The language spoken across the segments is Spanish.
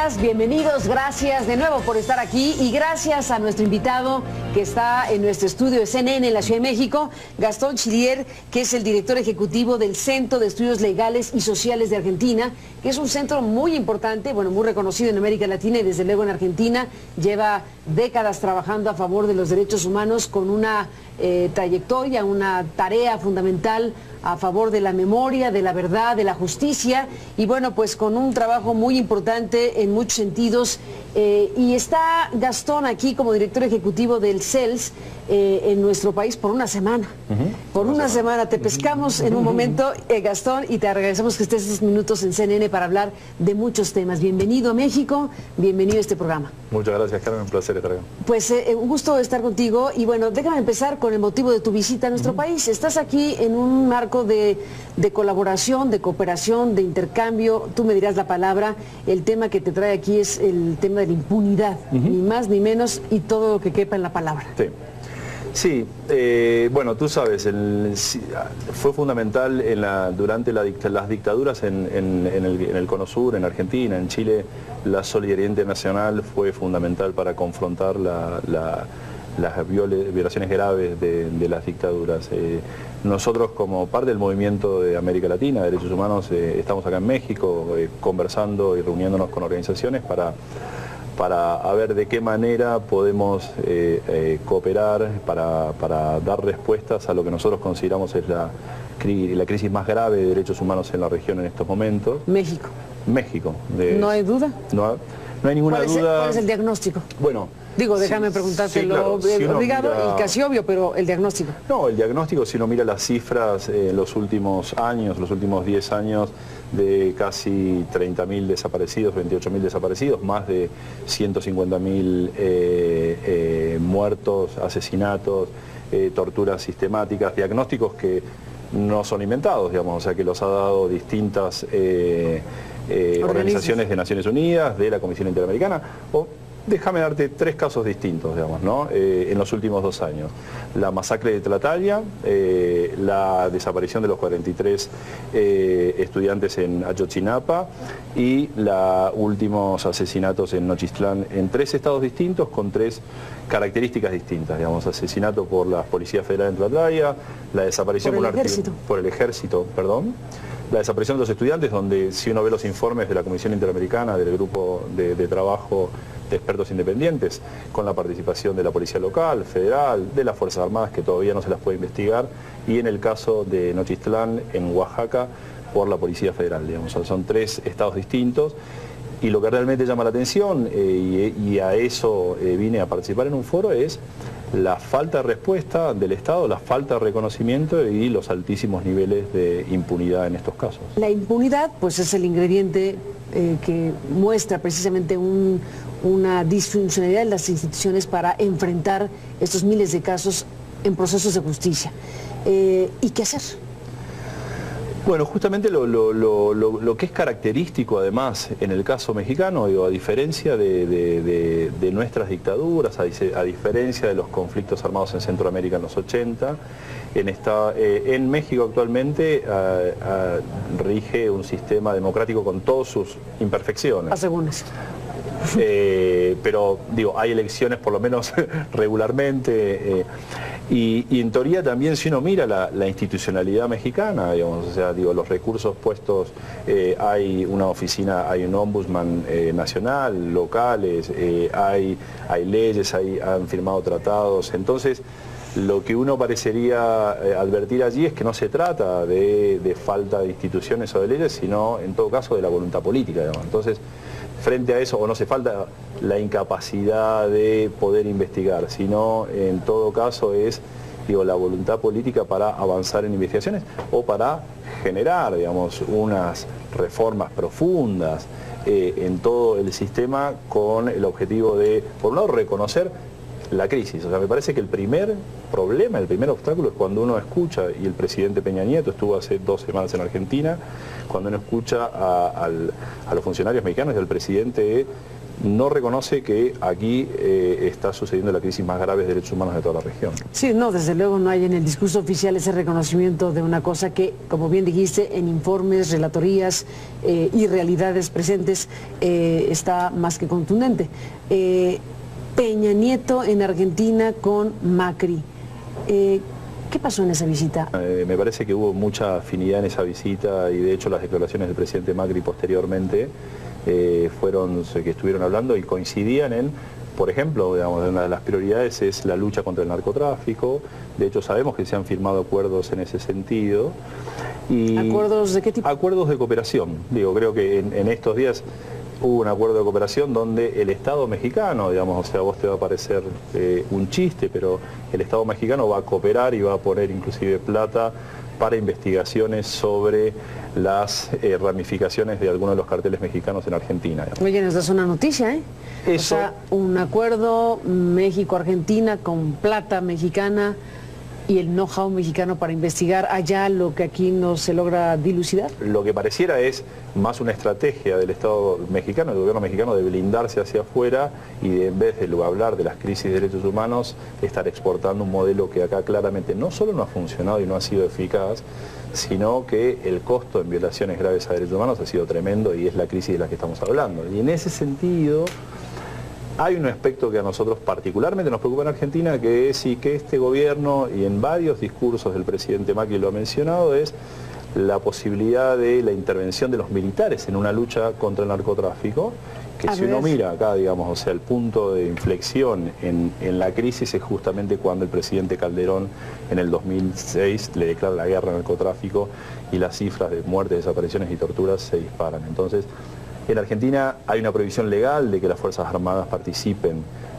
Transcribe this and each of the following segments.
días, bienvenidos, gracias de nuevo por estar aquí y gracias a nuestro invitado que está en nuestro estudio de CNN en la Ciudad de México, Gastón Chilier, que es el director ejecutivo del Centro de Estudios Legales y Sociales de Argentina, que es un centro muy importante, bueno, muy reconocido en América Latina y desde luego en Argentina. Lleva décadas trabajando a favor de los derechos humanos con una trayectoria, una tarea fundamental a favor de la memoria, de la verdad, de la justicia y bueno, pues con un trabajo muy importante en muchos sentidos. Y está Gastón aquí como director ejecutivo del CELS en nuestro país por una semana. Por una semana. Te pescamos en un momento, Gastón, y te agradecemos que estés estos minutos en CNN para hablar de muchos temas. Bienvenido a México, bienvenido a este programa. Muchas gracias, Carmen, un placer estar acá. Pues un gusto estar contigo y bueno, déjame empezar con el motivo de tu visita a nuestro país. Estás aquí en un marco de colaboración, de cooperación, de intercambio. Tú me dirás la palabra. El tema que te trae aquí es el tema de la impunidad, ni más ni menos, y todo lo que quepa en la palabra. Sí. Sí, bueno, tú sabes, fue fundamental durante las dictaduras en el Cono Sur, en Argentina, en Chile, la solidaridad internacional fue fundamental para confrontar las violaciones graves de las dictaduras. Nosotros, como parte del movimiento de América Latina de derechos humanos, estamos acá en México conversando y reuniéndonos con organizaciones para ver de qué manera podemos cooperar para dar respuestas a lo que nosotros consideramos es la crisis más grave de derechos humanos en la región en estos momentos. México. México. ¿No hay duda? No hay ninguna duda. ¿Cuál es el diagnóstico? Bueno, digo, déjame preguntártelo, sí, claro, obligado y casi obvio, pero el diagnóstico. No, el diagnóstico, si uno mira las cifras en los últimos años, los últimos 10 años, de casi 30.000 desaparecidos, 28.000 desaparecidos, más de 150.000 muertos, asesinatos, torturas sistemáticas, diagnósticos que no son inventados, digamos, o sea que los ha dado distintas organizaciones de Naciones Unidas, de la Comisión Interamericana, déjame darte 3 casos distintos, digamos, ¿no? En los últimos 2 años. La masacre de Tlatlaya, la desaparición de los 43 estudiantes en Ayotzinapa y los últimos asesinatos en Nochistlán, en 3 estados distintos con 3 características distintas, digamos, asesinato por la Policía Federal en Tlatlaya, la desaparición por el ejército, la desaparición de los estudiantes, donde si uno ve los informes de la Comisión Interamericana, del grupo de trabajo de expertos independientes, con la participación de la Policía Local, Federal, de las Fuerzas Armadas, que todavía no se las puede investigar, y en el caso de Nochistlán, en Oaxaca, por la Policía Federal, digamos. Son 3 estados distintos, y lo que realmente llama la atención, y a eso vine a participar en un foro, es la falta de respuesta del Estado, la falta de reconocimiento y los altísimos niveles de impunidad en estos casos. La impunidad, pues, es el ingrediente que muestra precisamente una disfuncionalidad de las instituciones para enfrentar estos miles de casos en procesos de justicia. ¿Y qué hacer? Bueno, justamente lo que es característico además en el caso mexicano, digo, a diferencia de nuestras dictaduras, a diferencia de los conflictos armados en Centroamérica en los 80, en México actualmente rige un sistema democrático con todas sus imperfecciones. Asegúnese. Pero digo, hay elecciones por lo menos regularmente y en teoría también si uno mira la institucionalidad mexicana, digamos, o sea, digo, los recursos puestos, hay una oficina, hay un ombudsman nacional, locales, hay leyes, han firmado tratados, entonces lo que uno parecería advertir allí es que no se trata de falta de instituciones o de leyes, sino en todo caso de la voluntad política, digamos. Entonces, frente a eso, o no se falta la incapacidad de poder investigar, sino en todo caso es, digo, la voluntad política para avanzar en investigaciones o para generar, digamos, unas reformas profundas en todo el sistema con el objetivo de, por un lado, reconocer la crisis. O sea, me parece que el primer problema, el primer obstáculo es cuando uno escucha, y el presidente Peña Nieto estuvo hace 2 semanas en Argentina, cuando uno escucha a los funcionarios mexicanos y al presidente no reconoce que aquí está sucediendo la crisis más grave de derechos humanos de toda la región. Sí, no, desde luego no hay en el discurso oficial ese reconocimiento de una cosa que, como bien dijiste, en informes, relatorías y realidades presentes está más que contundente. Peña Nieto en Argentina con Macri. ¿Qué pasó en esa visita? Me parece que hubo mucha afinidad en esa visita y de hecho las declaraciones del presidente Macri posteriormente fueron que estuvieron hablando y coincidían en, por ejemplo, digamos, una de las prioridades es la lucha contra el narcotráfico. De hecho sabemos que se han firmado acuerdos en ese sentido. Y ¿acuerdos de qué tipo? Acuerdos de cooperación. Digo, creo que en estos días hubo un acuerdo de cooperación donde el Estado mexicano, digamos, o sea, a vos te va a parecer un chiste, pero el Estado mexicano va a cooperar y va a poner inclusive plata para investigaciones sobre las ramificaciones de algunos de los carteles mexicanos en Argentina. Digamos. Oye, esta es una noticia, ¿eh? Eso, o sea, un acuerdo México-Argentina con plata mexicana y el know-how mexicano para investigar allá lo que aquí no se logra dilucidar. Lo que pareciera es más una estrategia del Estado mexicano, del gobierno mexicano, de blindarse hacia afuera y de, en vez de hablar de las crisis de derechos humanos, estar exportando un modelo que acá claramente no solo no ha funcionado y no ha sido eficaz, sino que el costo en violaciones graves a derechos humanos ha sido tremendo y es la crisis de la que estamos hablando. Y en ese sentido hay un aspecto que a nosotros particularmente nos preocupa en Argentina, que es y que este gobierno, y en varios discursos del presidente Macri lo ha mencionado, es la posibilidad de la intervención de los militares en una lucha contra el narcotráfico, que si uno mira acá, digamos, o sea, el punto de inflexión en la crisis es justamente cuando el presidente Calderón en el 2006 le declara la guerra al narcotráfico y las cifras de muertes, desapariciones y torturas se disparan. Entonces, en Argentina hay una prohibición legal de que las Fuerzas Armadas participen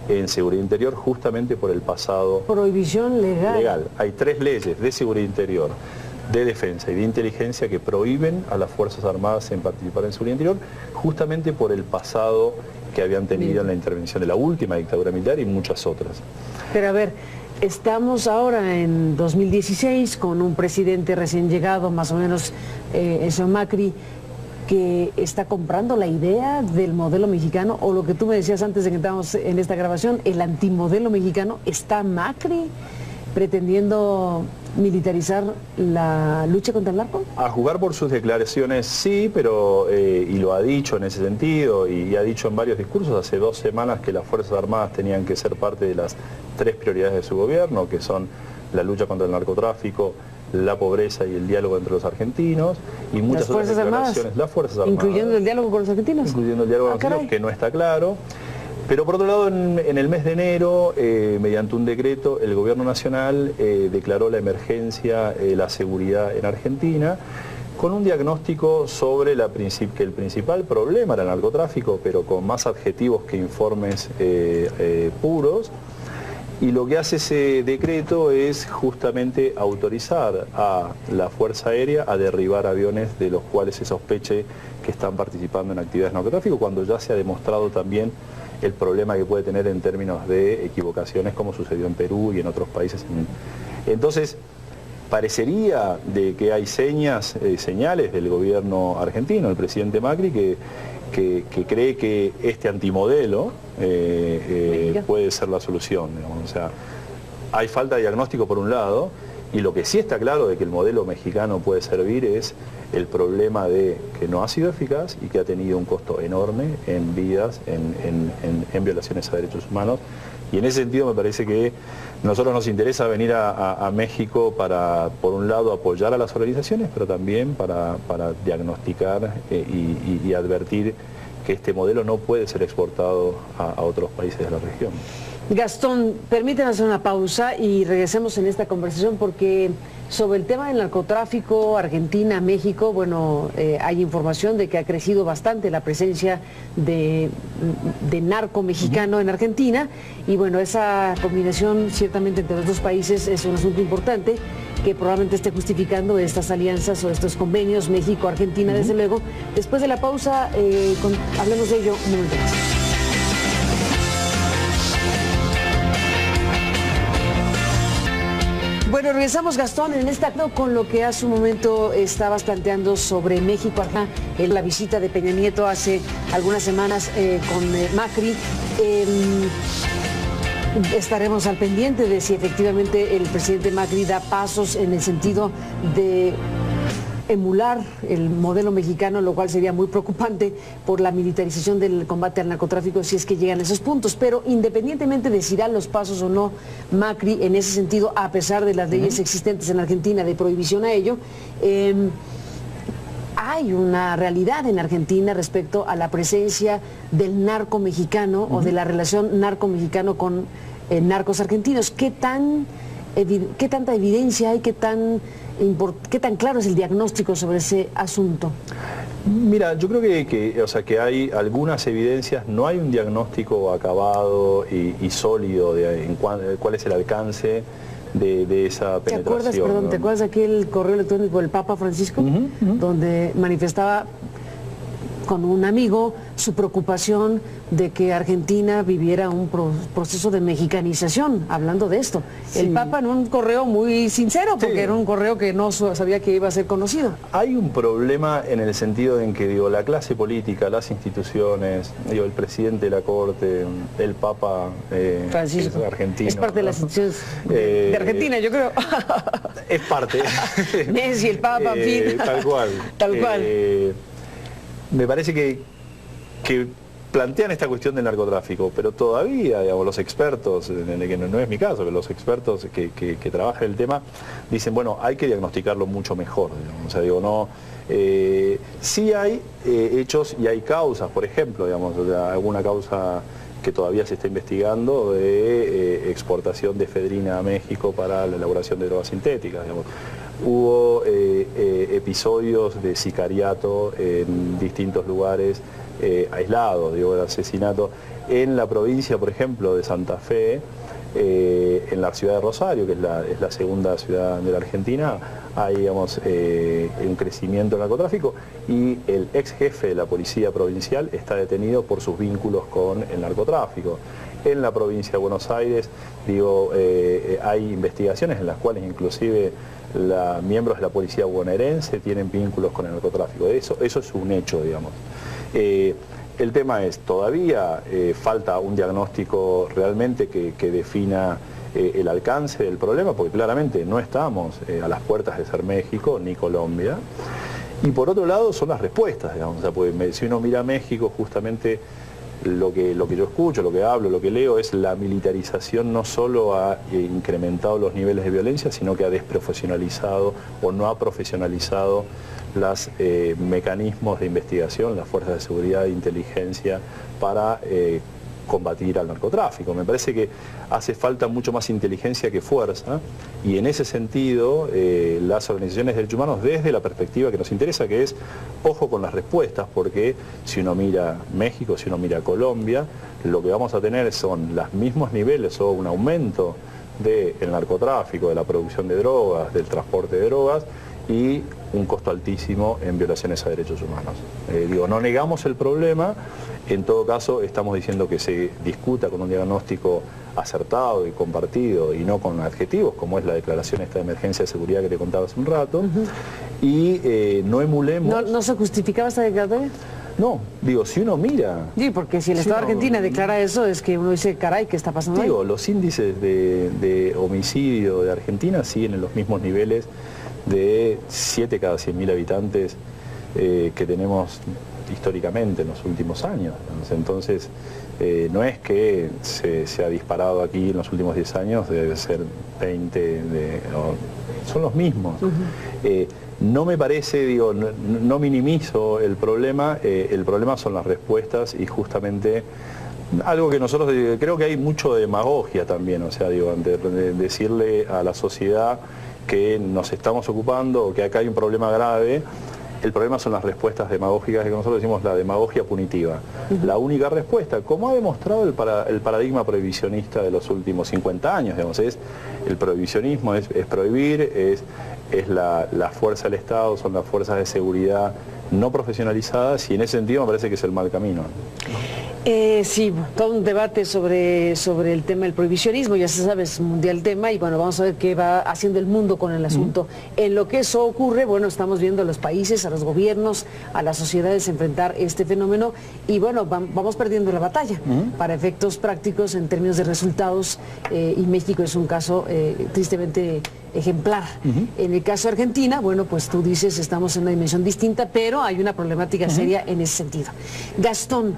en seguridad interior justamente por el pasado. Prohibición legal. Legal. Hay 3 leyes de seguridad interior, de defensa y de inteligencia que prohíben a las Fuerzas Armadas en participar en seguridad interior justamente por el pasado que habían tenido en la intervención de la última dictadura militar y muchas otras. Pero a ver, estamos ahora en 2016 con un presidente recién llegado, más o menos el señor Macri, que está comprando la idea del modelo mexicano, o lo que tú me decías antes de que entramos en esta grabación, el antimodelo mexicano. ¿Está Macri pretendiendo militarizar la lucha contra el narco? A jugar por sus declaraciones sí, pero y lo ha dicho en ese sentido y ha dicho en varios discursos hace 2 semanas que las Fuerzas Armadas tenían que ser parte de las 3 prioridades de su gobierno, que son la lucha contra el narcotráfico, la pobreza y el diálogo entre los argentinos y muchas otras declaraciones. Las Fuerzas Armadas. ¿Incluyendo el diálogo con los argentinos? Incluyendo el diálogo con los argentinos, que no está claro. Pero por otro lado, en el mes de enero, mediante un decreto, el gobierno nacional declaró la emergencia, la seguridad en Argentina, con un diagnóstico sobre que el principal problema era el narcotráfico, pero con más adjetivos que informes puros. Y lo que hace ese decreto es justamente autorizar a la Fuerza Aérea a derribar aviones de los cuales se sospeche que están participando en actividades de narcotráfico, cuando ya se ha demostrado también el problema que puede tener en términos de equivocaciones, como sucedió en Perú y en otros países. Entonces, parecería de que hay señales del gobierno argentino, el presidente Macri, que cree que este antimodelo puede ser la solución, digamos. O sea, hay falta de diagnóstico por un lado, y lo que sí está claro de que el modelo mexicano puede servir es el problema de que no ha sido eficaz y que ha tenido un costo enorme en vidas, en violaciones a derechos humanos. Y en ese sentido me parece que a nosotros nos interesa venir a México para, por un lado, apoyar a las organizaciones, pero también para diagnosticar y advertir que este modelo no puede ser exportado a otros países de la región. Gastón, permíteme hacer una pausa y regresemos en esta conversación porque sobre el tema del narcotráfico, Argentina, México, bueno, hay información de que ha crecido bastante la presencia de narco mexicano en Argentina y bueno, esa combinación ciertamente entre los 2 países es un asunto importante que probablemente esté justificando estas alianzas o estos convenios México-Argentina, desde luego. Después de la pausa, hablemos de ello un momento más. Bueno, regresamos, Gastón, en este acto con lo que hace un momento estabas planteando sobre México, en la visita de Peña Nieto hace algunas semanas con Macri. Estaremos al pendiente de si efectivamente el presidente Macri da pasos en el sentido de emular el modelo mexicano, lo cual sería muy preocupante por la militarización del combate al narcotráfico si es que llegan a esos puntos. Pero independientemente de si dan los pasos o no Macri en ese sentido, a pesar de las leyes existentes en Argentina de prohibición a ello, hay una realidad en Argentina respecto a la presencia del narco mexicano o de la relación narco-mexicano con narcos argentinos. ¿Qué tanta evidencia hay? ¿Qué tan claro es el diagnóstico sobre ese asunto? Mira, yo creo que hay algunas evidencias, no hay un diagnóstico acabado y sólido de cuál es el alcance de esa penetración. ¿Te acuerdas de aquel correo electrónico del Papa Francisco? Donde manifestaba con un amigo su preocupación de que Argentina viviera un proceso de mexicanización, hablando de esto. Sí. El Papa en un correo muy sincero, porque era un correo que no sabía que iba a ser conocido. Hay un problema en el sentido en que, la clase política, las instituciones, el presidente de la Corte, el Papa Francisco, es argentino. Es parte de las instituciones de Argentina, yo creo. Es parte. Messi, el Papa, en fin. Tal cual. Tal cual. Me parece que plantean esta cuestión del narcotráfico, pero todavía, los expertos, que no es mi caso, pero los expertos que trabajan el tema, dicen, bueno, hay que diagnosticarlo mucho mejor. Sí hay hechos y hay causas, por ejemplo, alguna causa que todavía se está investigando de exportación de efedrina a México para la elaboración de drogas sintéticas, Hubo episodios de sicariato en distintos lugares aislados, de asesinato. En la provincia, por ejemplo, de Santa Fe, en la ciudad de Rosario, que es la segunda ciudad de la Argentina, hay un crecimiento del narcotráfico y el ex jefe de la policía provincial está detenido por sus vínculos con el narcotráfico. En la provincia de Buenos Aires, hay investigaciones en las cuales inclusive miembros de la policía bonaerense tienen vínculos con el narcotráfico. Eso es un hecho, El tema es, todavía falta un diagnóstico realmente que defina el alcance del problema, porque claramente no estamos a las puertas de ser México ni Colombia. Y por otro lado son las respuestas, porque si uno mira a México, justamente lo que yo escucho, lo que hablo, lo que leo es la militarización no solo ha incrementado los niveles de violencia, sino que ha desprofesionalizado o no ha profesionalizado los mecanismos de investigación, las fuerzas de seguridad e inteligencia para combatir al narcotráfico. Me parece que hace falta mucho más inteligencia que fuerza y en ese sentido las organizaciones de derechos humanos desde la perspectiva que nos interesa, que es ojo con las respuestas, porque si uno mira México, si uno mira Colombia, lo que vamos a tener son los mismos niveles o un aumento del narcotráfico, de la producción de drogas, del transporte de drogas y un costo altísimo en violaciones a derechos humanos. No negamos el problema, en todo caso estamos diciendo que se discuta con un diagnóstico acertado y compartido y no con adjetivos, como es la declaración esta de emergencia de seguridad que te contaba hace un rato, y no emulemos... ¿No se justificaba esta declaratoria? No, si uno mira... Sí, porque si el Estado de Argentina declara eso, es que uno dice, caray, ¿qué está pasando ahí? Los índices de homicidio de Argentina siguen en los mismos niveles de 7 cada 100.000 habitantes que tenemos históricamente en los últimos años. Entonces, no es que se ha disparado aquí en los últimos 10 años, debe ser 20, son los mismos. No me parece, no minimizo el problema son las respuestas y justamente algo que nosotros, creo que hay mucho de demagogia también, de decirle a la sociedad que nos estamos ocupando o que acá hay un problema grave. El problema son las respuestas demagógicas, que nosotros decimos la demagogia punitiva. La única respuesta, como ha demostrado el paradigma prohibicionista de los últimos 50 años, es el prohibicionismo, es prohibir, es la fuerza del Estado, son las fuerzas de seguridad no profesionalizadas y en ese sentido me parece que es el mal camino. Sí, todo un debate sobre el tema del prohibicionismo, ya se sabe, es mundial tema y bueno, vamos a ver qué va haciendo el mundo con el asunto. En lo que eso ocurre, bueno, estamos viendo a los países, a los gobiernos, a las sociedades enfrentar este fenómeno y bueno, vamos perdiendo la batalla para efectos prácticos en términos de resultados y México es un caso tristemente ejemplar. En el caso de Argentina, bueno, pues tú dices, estamos en una dimensión distinta, pero hay una problemática seria en ese sentido. Gastón,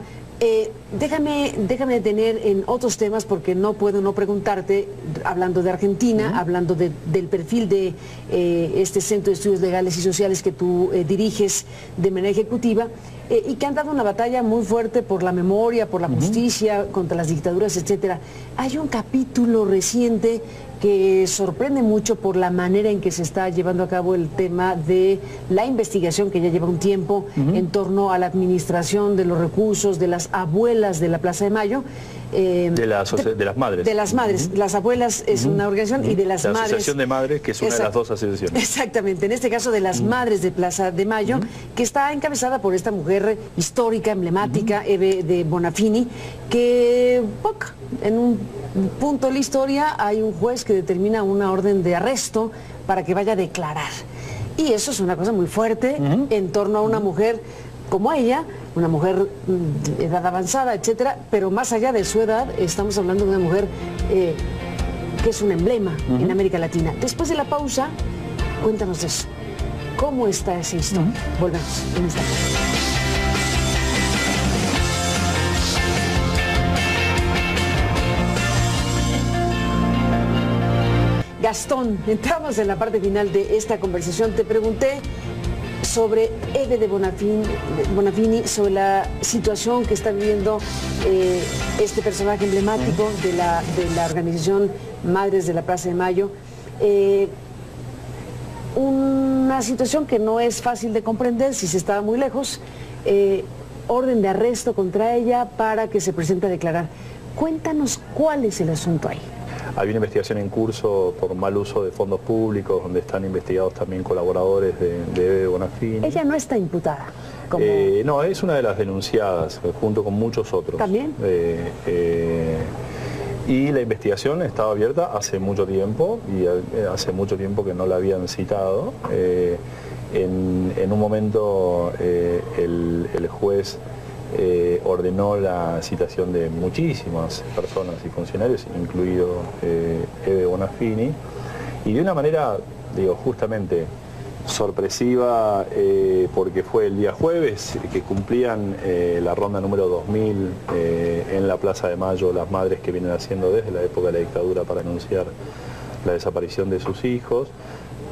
déjame detener en otros temas porque no puedo no preguntarte, hablando de Argentina, hablando del perfil de este Centro de Estudios Legales y Sociales que tú diriges de manera ejecutiva y que han dado una batalla muy fuerte por la memoria, por la justicia, contra las dictaduras, etcétera. Hay un capítulo reciente que sorprende mucho por la manera en que se está llevando a cabo el tema de la investigación que ya lleva un tiempo en torno a la administración de los recursos de las abuelas de la Plaza de Mayo. De las madres. De las madres. Las abuelas es una organización y de las madres. La Asociación de Madres, que es una de las dos asociaciones. Exactamente, en este caso de las madres de Plaza de Mayo, que está encabezada por esta mujer histórica, emblemática, Eve de Bonafini, que en un punto de la historia hay un juez que determina una orden de arresto para que vaya a declarar. Y eso es una cosa muy fuerte en torno a una mujer como ella, una mujer de edad avanzada, etcétera, pero más allá de su edad, estamos hablando de una mujer que es un emblema en América Latina. Después de la pausa, cuéntanos eso. ¿Cómo está esa historia? Volvemos en esta parte. Gastón, entramos en la parte final de esta conversación. Te pregunté sobre Eve de Bonafini, sobre la situación que está viviendo este personaje emblemático de la organización Madres de la Plaza de Mayo. Una situación que no es fácil de comprender si se estaba muy lejos. Orden de arresto contra ella para que se presente a declarar. Cuéntanos cuál es el asunto ahí. Hay una investigación en curso por mal uso de fondos públicos, donde están investigados también colaboradores de Eve de Bonafini. Ella no está imputada. No, es una de las denunciadas, junto con muchos otros. ¿También? Y la investigación estaba abierta hace mucho tiempo, y hace mucho tiempo que no la habían citado. En un momento el juez ordenó la citación de muchísimas personas y funcionarios, incluido Eve Bonafini, y de una manera, justamente sorpresiva, porque fue el día jueves que cumplían la ronda número 2000 en la Plaza de Mayo, las madres que vienen haciendo desde la época de la dictadura para anunciar la desaparición de sus hijos.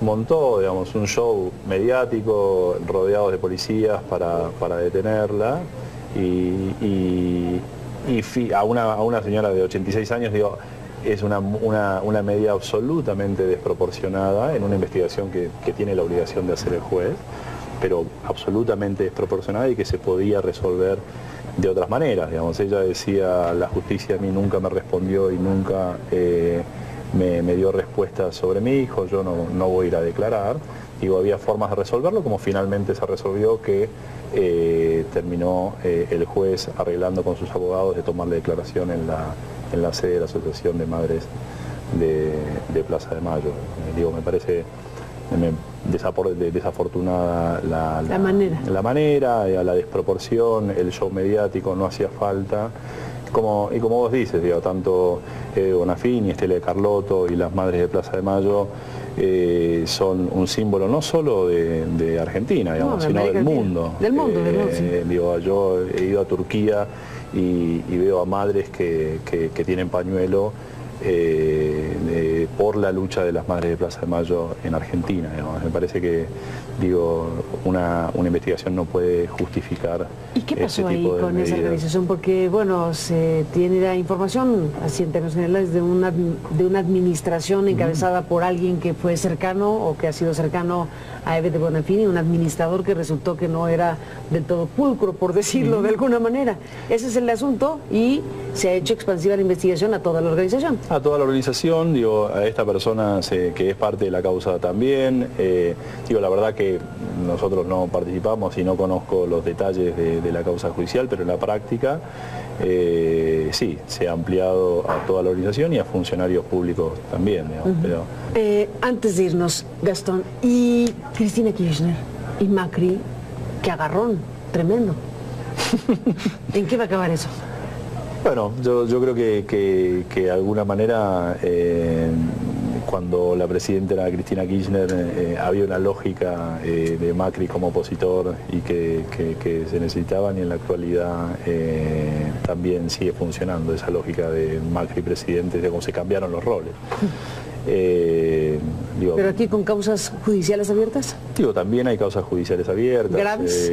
Montó, digamos, un show mediático rodeados de policías para detenerla. Y a una señora de 86 años, es una medida absolutamente desproporcionada en una investigación que tiene la obligación de hacer el juez, pero absolutamente desproporcionada y que se podía resolver de otras maneras. Digamos, ella decía, la justicia a mí nunca me respondió y nunca me dio respuesta sobre mi hijo, yo no voy a ir a declarar. Había formas de resolverlo, como finalmente se resolvió, que terminó el juez arreglando con sus abogados de tomar la declaración en la sede de la Asociación de Madres de Plaza de Mayo. Me parece desafortunada la manera, la desproporción, el show mediático, no hacía falta. Y como vos dices, tanto Bonafini, Estela de Carlotto y las Madres de Plaza de Mayo son un símbolo no solo de Argentina, sino del mundo. Del mundo, sí. Yo he ido a Turquía y veo a madres que tienen pañuelo por la lucha de las Madres de Plaza de Mayo en Argentina. Me parece que una investigación no puede justificar. ¿Y qué pasó ahí con esa organización? Porque, bueno, se tiene la información, así en términos generales, de una administración encabezada por alguien que fue cercano o que ha sido cercano a Eve de Bonafini, un administrador que resultó que no era del todo pulcro, por decirlo de alguna manera. Ese es el asunto y se ha hecho expansiva la investigación a toda la organización. A toda la organización, a esta persona que es parte de la causa también. Digo, la verdad que nosotros no participamos y no conozco los detalles de la causa judicial, pero en la práctica sí, se ha ampliado a toda la organización y a funcionarios públicos también, digamos, pero... Antes de irnos, Gastón, y Cristina Kirchner y Macri, qué agarrón tremendo. ¿En qué va a acabar eso? Bueno, yo creo que de alguna manera cuando la presidenta era Cristina Kirchner había una lógica de Macri como opositor y que se necesitaban, y en la actualidad también sigue funcionando esa lógica de Macri presidente, de cómo se cambiaron los roles. ¿Pero aquí con causas judiciales abiertas? Digo, también hay causas judiciales abiertas. ¿Graves?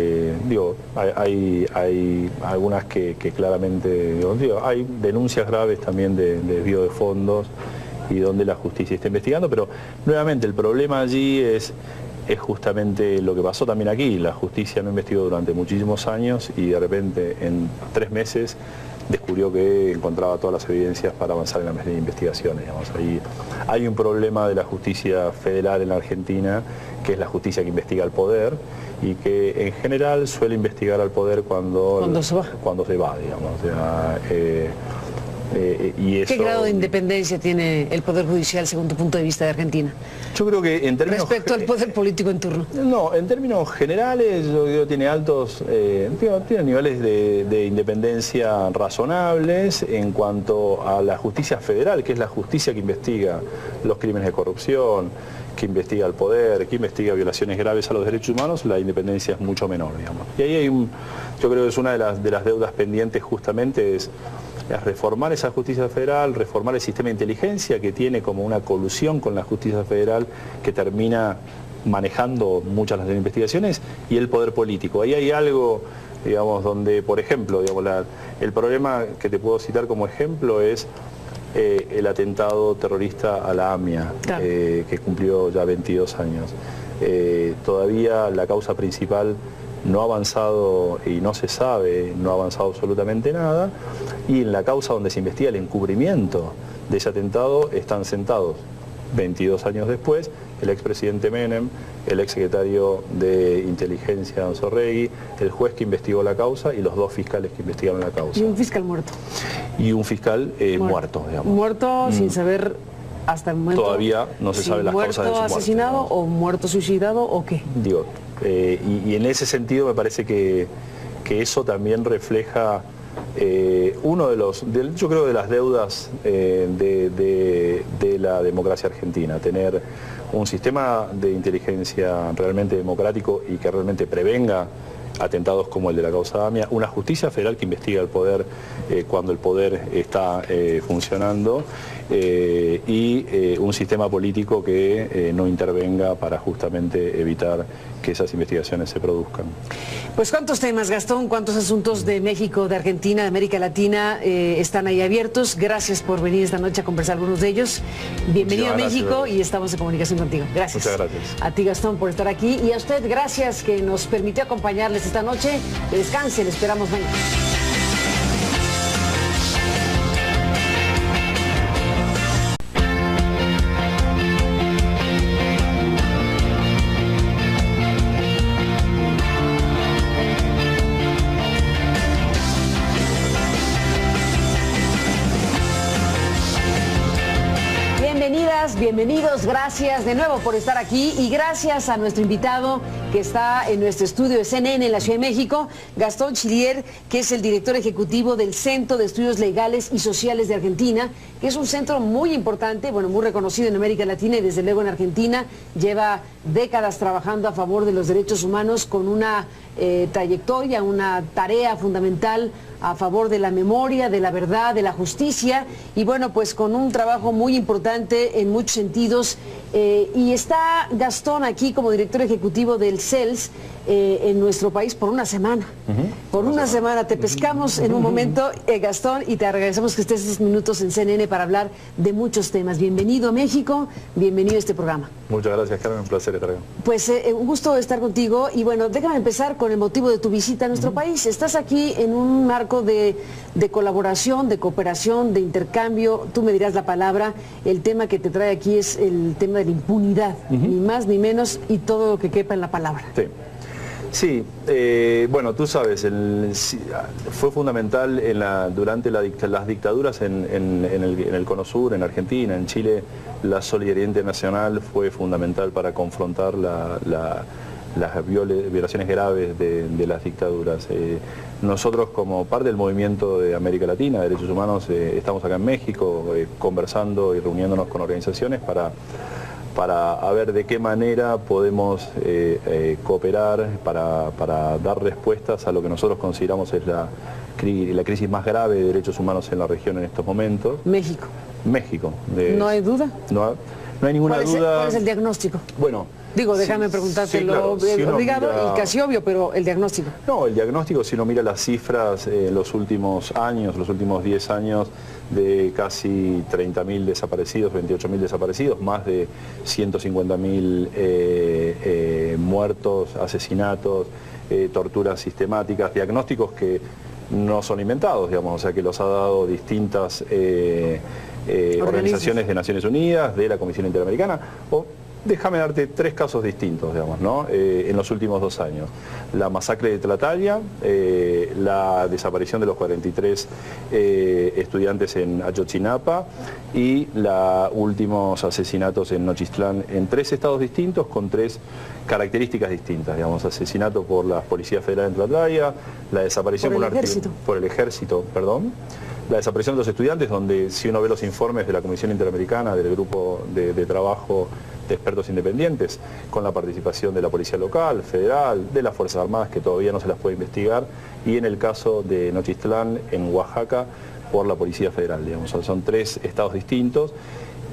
Digo, hay algunas que claramente... Digo, hay denuncias graves también de desvío de fondos y donde la justicia está investigando, pero nuevamente el problema allí es justamente lo que pasó también aquí. La justicia no investigó durante muchísimos años y de repente en 3 meses descubrió que encontraba todas las evidencias para avanzar en las investigaciones. Digamos. Ahí hay un problema de la justicia federal en la Argentina, que es la justicia que investiga al poder y que en general suele investigar al poder cuando se va, digamos. O sea, y eso... ¿Qué grado de independencia tiene el Poder Judicial según tu punto de vista de Argentina? Yo creo que en términos... Respecto al poder político en turno. No, en términos generales, yo digo, tiene altos, tiene niveles de independencia razonables en cuanto a la justicia federal, que es la justicia que investiga los crímenes de corrupción, que investiga el poder, que investiga violaciones graves a los derechos humanos. La independencia es mucho menor, digamos. Y ahí hay yo creo que es una de las deudas pendientes justamente es reformar esa justicia federal, reformar el sistema de inteligencia que tiene como una colusión con la justicia federal que termina manejando muchas de las investigaciones, y el poder político. Ahí hay algo, digamos, donde, por ejemplo, digamos, el problema que te puedo citar como ejemplo es el atentado terrorista a la AMIA, claro, que cumplió ya 22 años. Todavía la causa principal no ha avanzado y no se sabe, no ha avanzado absolutamente nada, y en la causa donde se investiga el encubrimiento de ese atentado están sentados 22 años después el expresidente Menem, el exsecretario de Inteligencia Anzorregui, el juez que investigó la causa y los 2 fiscales que investigaron la causa. Y un fiscal muerto. Y un fiscal muerto, digamos. Muerto sin saber hasta el momento. Todavía no se sabe las causas de su muerte. ¿Muerto asesinado o muerto suicidado o qué? Digo, y en ese sentido me parece que eso también refleja uno yo creo de las deudas de la democracia argentina, tener un sistema de inteligencia realmente democrático y que realmente prevenga atentados como el de la causa AMIA, una justicia federal que investiga el poder cuando el poder está funcionando, y un sistema político que no intervenga para justamente evitar que esas investigaciones se produzcan. Pues cuántos temas, Gastón, cuántos asuntos de México, de Argentina, de América Latina están ahí abiertos. Gracias por venir esta noche a conversar algunos de ellos. Bienvenido a México y estamos en comunicación contigo. Gracias. Muchas gracias. A ti, Gastón, por estar aquí, y a usted, gracias que nos permitió acompañarles esta noche. Que descansen, esperamos mañana. Bienvenidos, gracias de nuevo por estar aquí y gracias a nuestro invitado que está en nuestro estudio de CNN en la Ciudad de México, Gastón Chilier, que es el director ejecutivo del Centro de Estudios Legales y Sociales de Argentina, que es un centro muy importante, bueno, muy reconocido en América Latina y desde luego en Argentina. Lleva décadas trabajando a favor de los derechos humanos con una trayectoria, una tarea fundamental a favor de la memoria, de la verdad, de la justicia, y bueno, pues con un trabajo muy importante en muchos sentidos. Y está Gastón aquí como director ejecutivo del CELS, en nuestro país por una semana. Por una semana. Te pescamos en un momento, Gastón, y te agradecemos que estés estos minutos en CNN para hablar de muchos temas. Bienvenido a México, bienvenido a este programa. Muchas gracias, Carmen, un placer estar acá. Pues un gusto estar contigo y bueno, déjame empezar con el motivo de tu visita a nuestro país. Estás aquí en un marco de colaboración, de cooperación, de intercambio. Tú me dirás la palabra. El tema que te trae aquí es el tema de la impunidad, ni más ni menos, y todo lo que quepa en la palabra. Sí. Sí, bueno, tú sabes, fue fundamental durante las dictaduras en el Cono Sur, en Argentina, en Chile, la solidaridad internacional fue fundamental para confrontar las violaciones graves de las dictaduras. Nosotros, como parte del movimiento de América Latina, de derechos humanos, estamos acá en México conversando y reuniéndonos con organizaciones para ver de qué manera podemos cooperar para dar respuestas a lo que nosotros consideramos es la crisis más grave de derechos humanos en la región en estos momentos. México. México. ¿No hay duda? No hay ninguna duda. ¿Cuál es el diagnóstico? Bueno, digo, déjame preguntarte lo obligado y casi obvio, pero el diagnóstico. No, el diagnóstico, si uno mira las cifras en los últimos años, los últimos 10 años, de casi 30.000 desaparecidos, 28.000 desaparecidos, más de 150.000 muertos, asesinatos, torturas sistemáticas, diagnósticos que no son inventados, digamos, o sea, que los ha dado distintas organizaciones de Naciones Unidas, de la Comisión Interamericana, déjame darte tres casos distintos, digamos, ¿no? En los últimos 2 años. La masacre de Tlatlaya, la desaparición de los 43 estudiantes en Ayotzinapa y los últimos asesinatos en Nochistlán, en 3 estados distintos con 3 características distintas, digamos, asesinato por la Policía Federal en Tlatlaya, la desaparición por el ejército, la desaparición de los estudiantes, donde si uno ve los informes de la Comisión Interamericana, del grupo de trabajo de expertos independientes, con la participación de la Policía Local, Federal, de las Fuerzas Armadas, que todavía no se las puede investigar, y en el caso de Nochistlán, en Oaxaca, por la Policía Federal, digamos. Son 3 estados distintos,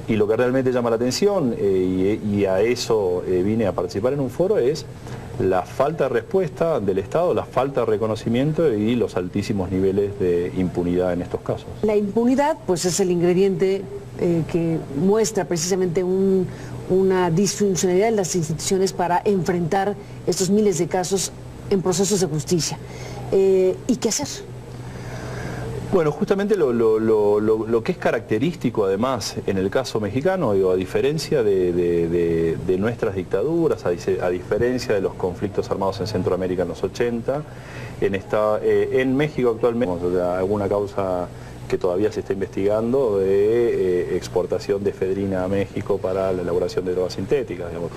y lo que realmente llama la atención, y a eso vine a participar en un foro, es la falta de respuesta del Estado, la falta de reconocimiento y los altísimos niveles de impunidad en estos casos. La impunidad, pues, es el ingrediente que muestra precisamente una disfuncionalidad de las instituciones para enfrentar estos miles de casos en procesos de justicia. ¿Y qué hacer? Bueno, justamente lo que es característico además en el caso mexicano, digo, a diferencia de nuestras dictaduras, a diferencia de los conflictos armados en Centroamérica en los 80, en México actualmente alguna causa que todavía se está investigando de exportación de efedrina a México para la elaboración de drogas sintéticas, digamos.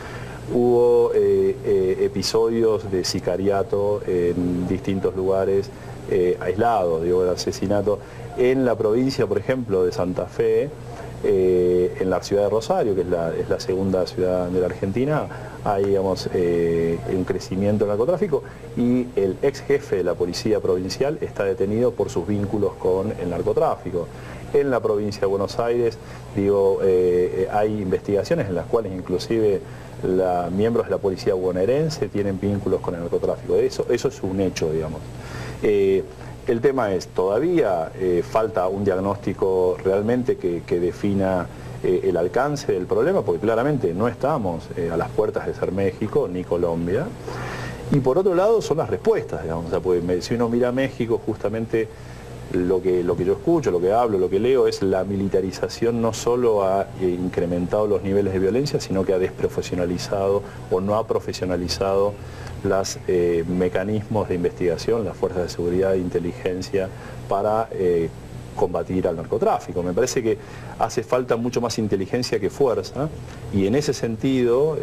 Hubo episodios de sicariato en distintos lugares aislados, digo, de asesinato en la provincia, por ejemplo, de Santa Fe, en la ciudad de Rosario, que es la segunda ciudad de la Argentina, hay, digamos, un crecimiento del narcotráfico y el ex jefe de la policía provincial está detenido por sus vínculos con el narcotráfico. En la provincia de Buenos Aires, digo, hay investigaciones en las cuales inclusive miembros de la policía bonaerense tienen vínculos con el narcotráfico. Eso es un hecho, digamos. El tema es, todavía falta un diagnóstico realmente que defina el alcance del problema, porque claramente no estamos a las puertas de ser México ni Colombia. Y por otro lado son las respuestas, digamos. O sea, porque si uno mira a México, justamente lo que yo escucho, lo que hablo, lo que leo es la militarización no solo ha incrementado los niveles de violencia, sino que ha desprofesionalizado o no ha profesionalizado los mecanismos de investigación, las fuerzas de seguridad e inteligencia para combatir al narcotráfico. Me parece que hace falta mucho más inteligencia que fuerza y en ese sentido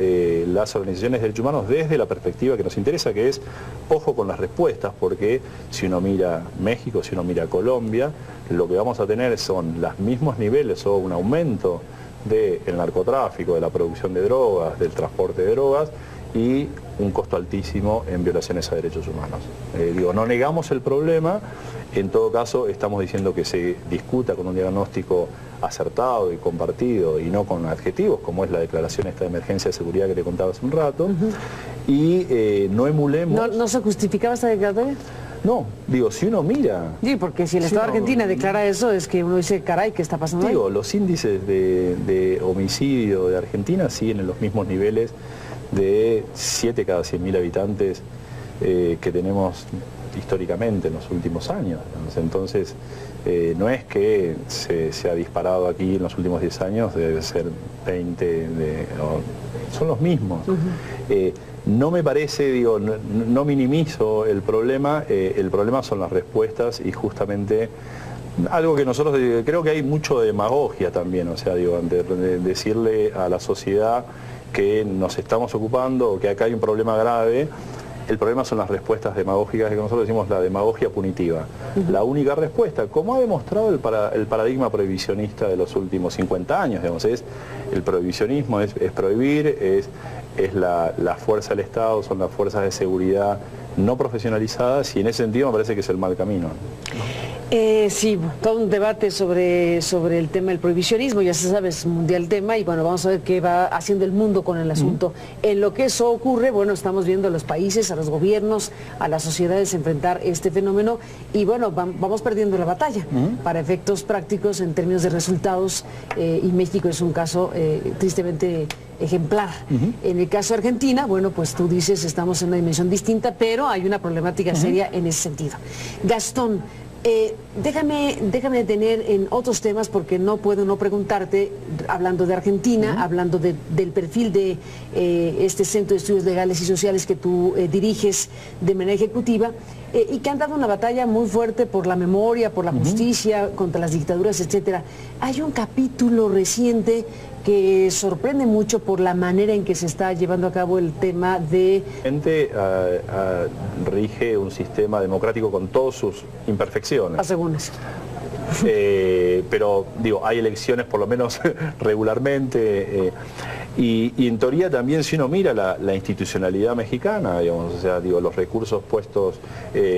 las organizaciones de derechos humanos desde la perspectiva que nos interesa, que es ojo con las respuestas, porque si uno mira México, si uno mira Colombia, lo que vamos a tener son los mismos niveles o un aumento del narcotráfico, de la producción de drogas, del transporte de drogas y un costo altísimo en violaciones a derechos humanos. Digo, no negamos el problema, en todo caso estamos diciendo que se discuta con un diagnóstico acertado y compartido y no con adjetivos, como es la declaración esta de emergencia de seguridad que le contaba hace un rato, y no emulemos... ¿No se justificaba esta declaratoria? No, digo, si uno mira... Sí, porque si el Estado de Argentina declara eso, es que uno dice, caray, ¿qué está pasando ahí? Digo, los índices de homicidio de Argentina siguen en los mismos niveles de 7 cada 100.000 habitantes que tenemos históricamente en los últimos años. Entonces, no es que se ha disparado aquí en los últimos 10 años, debe ser 20, son los mismos. No me parece, digo, no minimizo el problema son las respuestas y justamente algo que nosotros, creo que hay mucho de demagogia también, o sea, digo, de decirle a la sociedad que nos estamos ocupando o que acá hay un problema grave. El problema son las respuestas demagógicas, que nosotros decimos la demagogia punitiva. La única respuesta, como ha demostrado el paradigma prohibicionista de los últimos 50 años, digamos, el prohibicionismo es prohibir, es la fuerza del Estado, son las fuerzas de seguridad no profesionalizadas y en ese sentido me parece que es el mal camino. Sí, todo un debate sobre el tema del prohibicionismo, ya se sabe, es mundial tema y bueno, vamos a ver qué va haciendo el mundo con el asunto. En lo que eso ocurre, bueno, estamos viendo a los países, a los gobiernos, a las sociedades enfrentar este fenómeno y bueno, vamos perdiendo la batalla para efectos prácticos en términos de resultados y México es un caso tristemente ejemplar. En el caso de Argentina, bueno, pues tú dices, estamos en una dimensión distinta, pero hay una problemática seria en ese sentido. Gastón, déjame detener en otros temas porque no puedo no preguntarte, hablando de Argentina, hablando del perfil de este Centro de Estudios Legales y Sociales que tú diriges de manera ejecutiva y que han dado una batalla muy fuerte por la memoria, por la justicia, contra las dictaduras, etcétera. Hay un capítulo reciente que sorprende mucho por la manera en que se está llevando a cabo el tema de... Rige un sistema democrático con todas sus imperfecciones. Asegúnese. Pero digo, hay elecciones por lo menos regularmente y en teoría también si uno mira la institucionalidad mexicana, digamos, o sea, digo, los recursos puestos,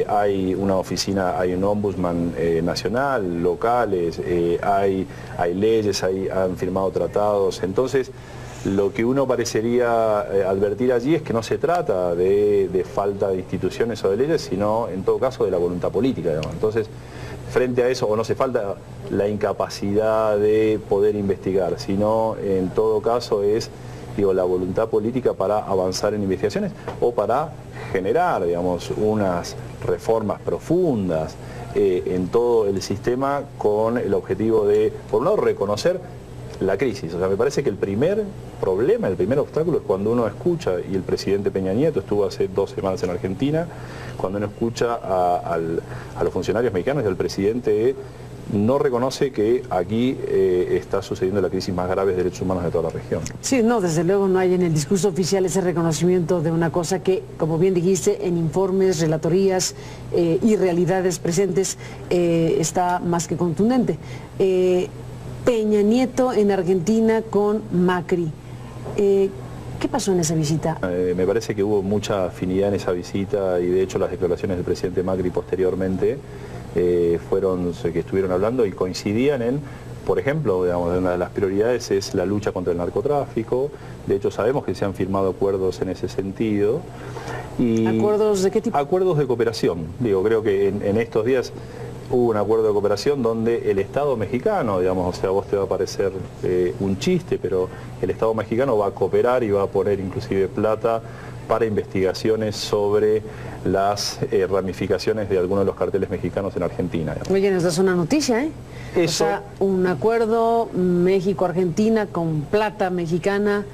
hay una oficina, hay un ombudsman nacional, locales, hay leyes, han firmado tratados, entonces lo que uno parecería advertir allí es que no se trata de falta de instituciones o de leyes, sino en todo caso de la voluntad política, digamos. Entonces, frente a eso, o no se falta la incapacidad de poder investigar, sino en todo caso es, digo, la voluntad política para avanzar en investigaciones o para generar, digamos, unas reformas profundas en todo el sistema con el objetivo de, por un lado, reconocer la crisis. O sea, me parece que el primer problema, el primer obstáculo es cuando uno escucha, y el presidente Peña Nieto estuvo hace 2 semanas en Argentina, cuando uno escucha a los funcionarios mexicanos y al presidente no reconoce que aquí está sucediendo la crisis más grave de derechos humanos de toda la región. Sí, no, desde luego no hay en el discurso oficial ese reconocimiento de una cosa que, como bien dijiste, en informes, relatorías y realidades presentes está más que contundente. Peña Nieto en Argentina con Macri. ¿Qué pasó en esa visita? Me parece que hubo mucha afinidad en esa visita y de hecho las declaraciones del presidente Macri posteriormente fueron que estuvieron hablando y coincidían en, por ejemplo, digamos, una de las prioridades es la lucha contra el narcotráfico. De hecho sabemos que se han firmado acuerdos en ese sentido. Y ¿acuerdos de qué tipo? Acuerdos de cooperación. Digo, creo que en estos días hubo un acuerdo de cooperación donde el Estado mexicano, digamos, o sea, a vos te va a parecer un chiste, pero el Estado mexicano va a cooperar y va a poner inclusive plata para investigaciones sobre las ramificaciones de algunos de los carteles mexicanos en Argentina. Digamos. Oye, nos das una noticia, ¿eh? Eso... O sea, un acuerdo México-Argentina con plata mexicana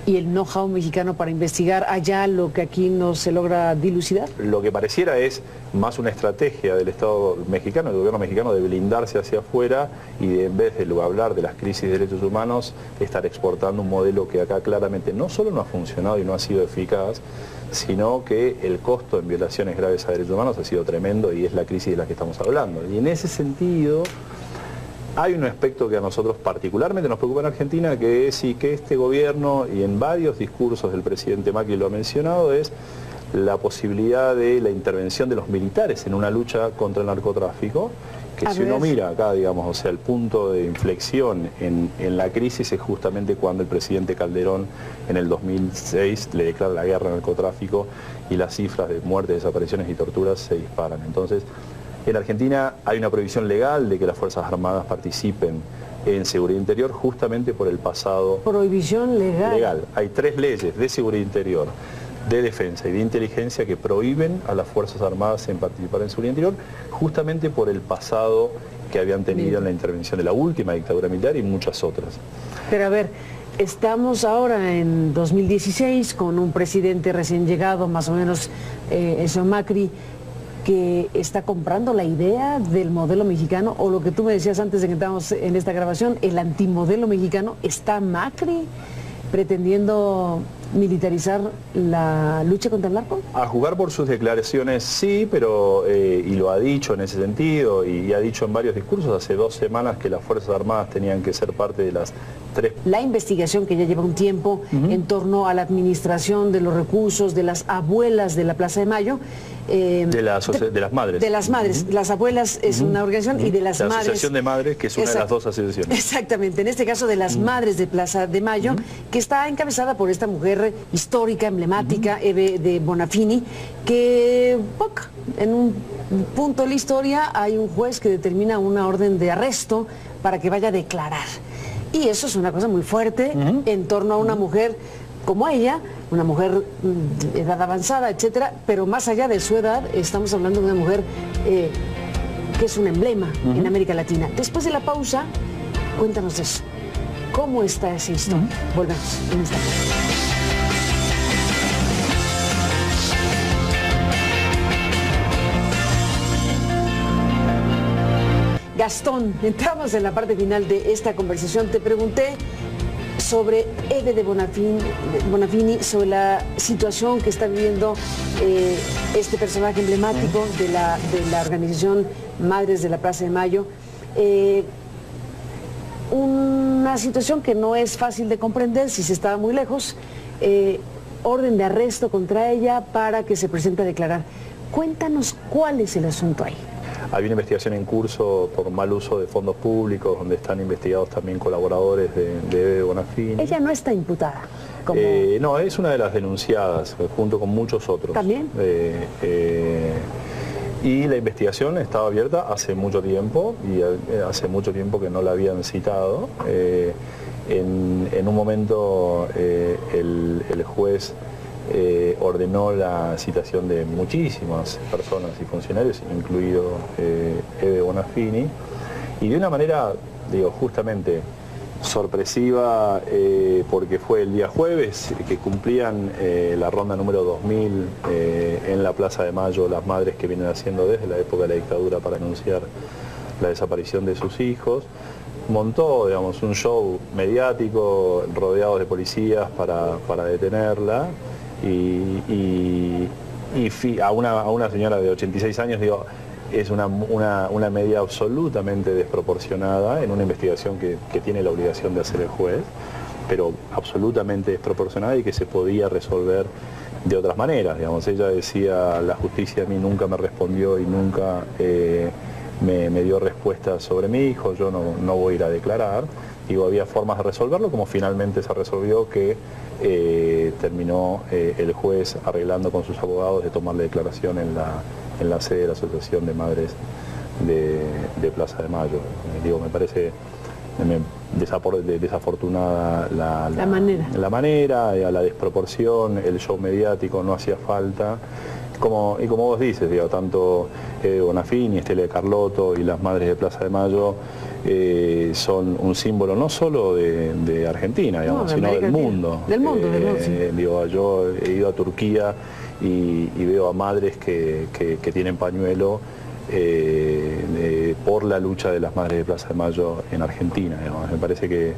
y el know-how mexicano para investigar allá lo que aquí no se logra dilucidar. Lo que pareciera es más una estrategia del Estado mexicano, del gobierno mexicano, de blindarse hacia afuera y de, en vez de hablar de las crisis de derechos humanos, estar exportando un modelo que acá claramente no solo no ha funcionado y no ha sido eficaz, sino que el costo en violaciones graves a derechos humanos ha sido tremendo y es la crisis de la que estamos hablando. Y en ese sentido... hay un aspecto que a nosotros particularmente nos preocupa en Argentina, que es y que este gobierno, y en varios discursos del presidente Macri lo ha mencionado, es la posibilidad de la intervención de los militares en una lucha contra el narcotráfico que si uno mira acá, digamos, o sea, el punto de inflexión en la crisis es justamente cuando el presidente Calderón en el 2006 le declara la guerra al narcotráfico y las cifras de muertes, desapariciones y torturas se disparan. Entonces, en Argentina hay una prohibición legal de que las Fuerzas Armadas participen en seguridad interior justamente por el pasado. Prohibición legal. Hay 3 leyes de seguridad interior, de defensa y de inteligencia que prohíben a las Fuerzas Armadas en participar en seguridad interior justamente por el pasado que habían tenido en la intervención de la última dictadura militar y muchas otras. Pero a ver, estamos ahora en 2016 con un presidente recién llegado, más o menos el señor Macri, que está comprando la idea del modelo mexicano, o lo que tú me decías antes de que entramos en esta grabación, el antimodelo mexicano. ¿Está Macri pretendiendo militarizar la lucha contra el narco? A jugar por sus declaraciones sí, pero y lo ha dicho en ese sentido y ha dicho en varios discursos hace 2 semanas que las Fuerzas Armadas tenían que ser parte de las 3. La investigación que ya lleva un tiempo en torno a la administración de los recursos de las abuelas de la Plaza de Mayo. De las madres. De las madres. Las abuelas es una organización y de las madres. La Asociación de Madres, que es una de las 2 asociaciones. Exactamente, en este caso de las madres de Plaza de Mayo, que está encabezada por esta mujer histórica, emblemática, Eve de Bonafini, que en un punto de la historia hay un juez que determina una orden de arresto para que vaya a declarar. Y eso es una cosa muy fuerte en torno a una mujer como ella, una mujer de edad avanzada, etcétera, pero más allá de su edad, estamos hablando de una mujer que es un emblema en América Latina. Después de la pausa, cuéntanos eso. ¿Cómo está esa historia? Volvemos en esta parte. Gastón, entramos en la parte final de esta conversación. Te pregunté sobre Eve de Bonafini, sobre la situación que está viviendo este personaje emblemático de la organización Madres de la Plaza de Mayo. Una situación que no es fácil de comprender si se estaba muy lejos. Orden de arresto contra ella para que se presente a declarar. Cuéntanos cuál es el asunto ahí. Hay una investigación en curso por mal uso de fondos públicos, donde están investigados también colaboradores de Eve de Bonafini. Ella no está imputada. No, es una de las denunciadas, junto con muchos otros. ¿También? Y la investigación estaba abierta hace mucho tiempo, y hace mucho tiempo que no la habían citado. En un momento el juez ordenó la citación de muchísimas personas y funcionarios, incluido Eve Bonafini, y de una manera, justamente sorpresiva, porque fue el día jueves que cumplían la ronda número 2000 en la Plaza de Mayo, las madres que vienen haciendo desde la época de la dictadura para anunciar la desaparición de sus hijos. Montó, digamos, un show mediático rodeado de policías para detenerla. Y a una señora de 86 años, es una medida absolutamente desproporcionada en una investigación que tiene la obligación de hacer el juez, pero absolutamente desproporcionada y que se podía resolver de otras maneras. Digamos, ella decía, la justicia a mí nunca me respondió y nunca me dio respuesta sobre mi hijo, yo no voy a ir a declarar. Había formas de resolverlo, como finalmente se resolvió, que terminó el juez arreglando con sus abogados de tomar la declaración en la sede de la Asociación de Madres de Plaza de Mayo. Me parece desafortunada la manera, la desproporción, el show mediático, no hacía falta. Como vos dices, tanto Bonafini, Estela de Carlotto y las Madres de Plaza de Mayo son un símbolo no solo de Argentina, sino del mundo. Del mundo, sí. Yo he ido a Turquía y veo a madres que tienen pañuelo por la lucha de las Madres de Plaza de Mayo en Argentina. Me parece que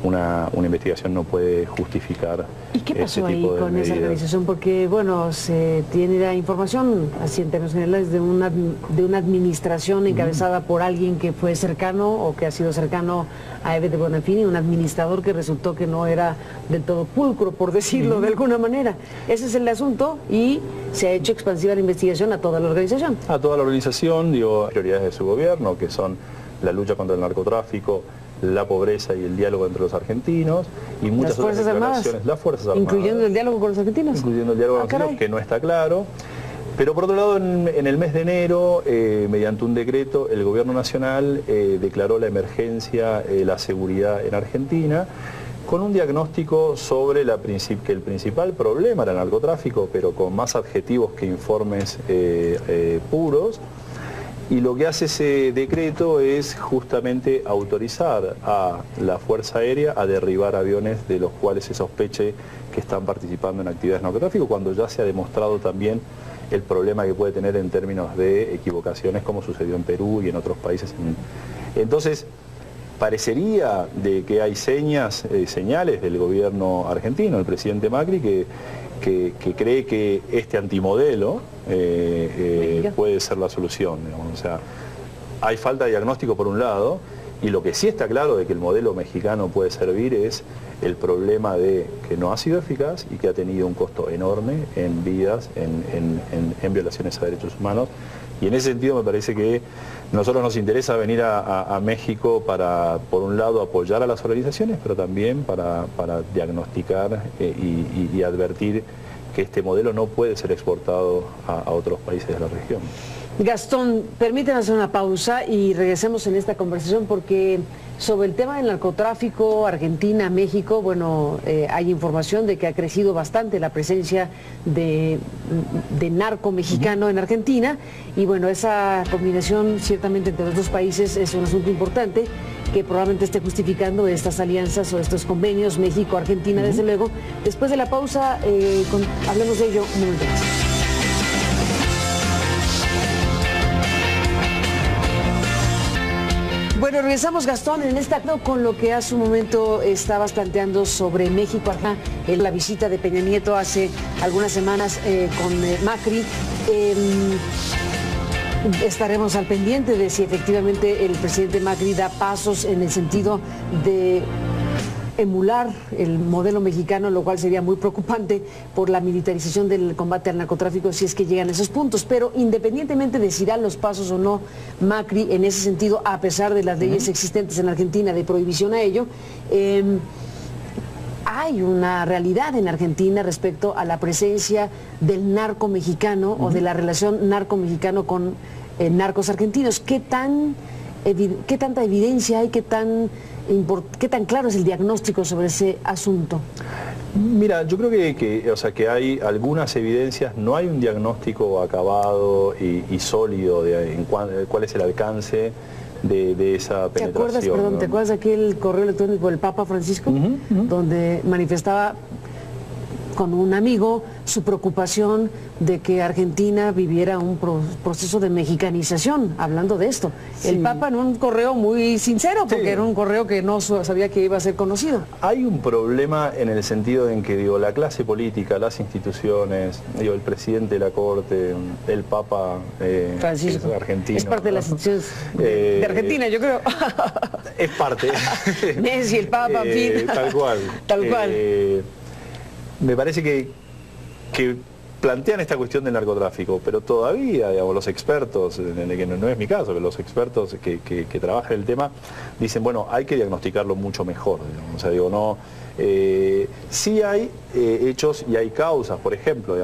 una investigación no puede justificar. ¿Y qué pasó ahí con esa organización? Porque se tiene la información, así en términos generales, de una administración encabezada por alguien que fue cercano o que ha sido cercano a Eve de Bonafini, un administrador que resultó que no era del todo pulcro, por decirlo de alguna manera. Ese es el asunto, y se ha hecho expansiva la investigación a toda la organización. A toda la organización, prioridades de su gobierno, que son la lucha contra el narcotráfico, la pobreza y el diálogo entre los argentinos, y muchas otras declaraciones. Las Fuerzas Armadas. ¿Incluyendo el diálogo con los argentinos? Incluyendo el diálogo con los argentinos, que no está claro. Pero por otro lado, en el mes de enero, mediante un decreto, el gobierno nacional declaró la emergencia, la seguridad en Argentina, con un diagnóstico sobre que el principal problema era el narcotráfico, pero con más adjetivos que informes puros. Y lo que hace ese decreto es justamente autorizar a la Fuerza Aérea a derribar aviones de los cuales se sospeche que están participando en actividades de narcotráfico, cuando ya se ha demostrado también el problema que puede tener en términos de equivocaciones, como sucedió en Perú y en otros países. Entonces, parecería de que hay señales del gobierno argentino, el presidente Macri, que cree que este antimodelo puede ser la solución, digamos. O sea, hay falta de diagnóstico por un lado, y lo que sí está claro de que el modelo mexicano puede servir es el problema de que no ha sido eficaz y que ha tenido un costo enorme en vidas, en violaciones a derechos humanos. Y en ese sentido me parece que a nosotros nos interesa venir a México para, por un lado, apoyar a las organizaciones, pero también para diagnosticar y advertir que este modelo no puede ser exportado a otros países de la región. Gastón, permítanme hacer una pausa y regresemos en esta conversación, porque sobre el tema del narcotráfico, Argentina, México, bueno, hay información de que ha crecido bastante la presencia de narco mexicano en Argentina, y bueno, esa combinación ciertamente entre los dos países es un asunto importante que probablemente esté justificando estas alianzas o estos convenios México-Argentina, desde luego. Después de la pausa, hablemos de ello un momento más. Bueno, regresamos, Gastón, en este acto con lo que hace un momento estabas planteando sobre México, en la visita de Peña Nieto hace algunas semanas con Macri. Estaremos al pendiente de si efectivamente el presidente Macri da pasos en el sentido de emular el modelo mexicano, lo cual sería muy preocupante por la militarización del combate al narcotráfico si es que llegan a esos puntos. Pero independientemente de si dan los pasos o no Macri en ese sentido, a pesar de las leyes existentes en Argentina de prohibición a ello, hay una realidad en Argentina respecto a la presencia del narco mexicano o de la relación narco-mexicano con narcos argentinos. ¿Qué tanta evidencia hay? ¿Qué tan claro es el diagnóstico sobre ese asunto? Mira, yo creo que hay algunas evidencias, no hay un diagnóstico acabado y sólido de cuál es el alcance de esa penetración. ¿Te acuerdas de aquel correo electrónico del Papa Francisco? Donde manifestaba con un amigo su preocupación de que Argentina viviera un proceso de mexicanización, hablando de esto. Sí. El Papa en un correo muy sincero, porque era un correo que no sabía que iba a ser conocido. Hay un problema en el sentido en que la clase política, las instituciones, el presidente de la Corte, el Papa Francisco, es argentino. Es parte de las instituciones de Argentina, yo creo. Es parte. Messi, el Papa, en fin. Tal cual. Tal cual. Me parece que plantean esta cuestión del narcotráfico, pero todavía, digamos, los expertos, que no es mi caso, pero los expertos que trabajan el tema dicen, bueno, hay que diagnosticarlo mucho mejor, digamos. O sea, digo, no, sí hay hechos y hay causas, por ejemplo, digamos,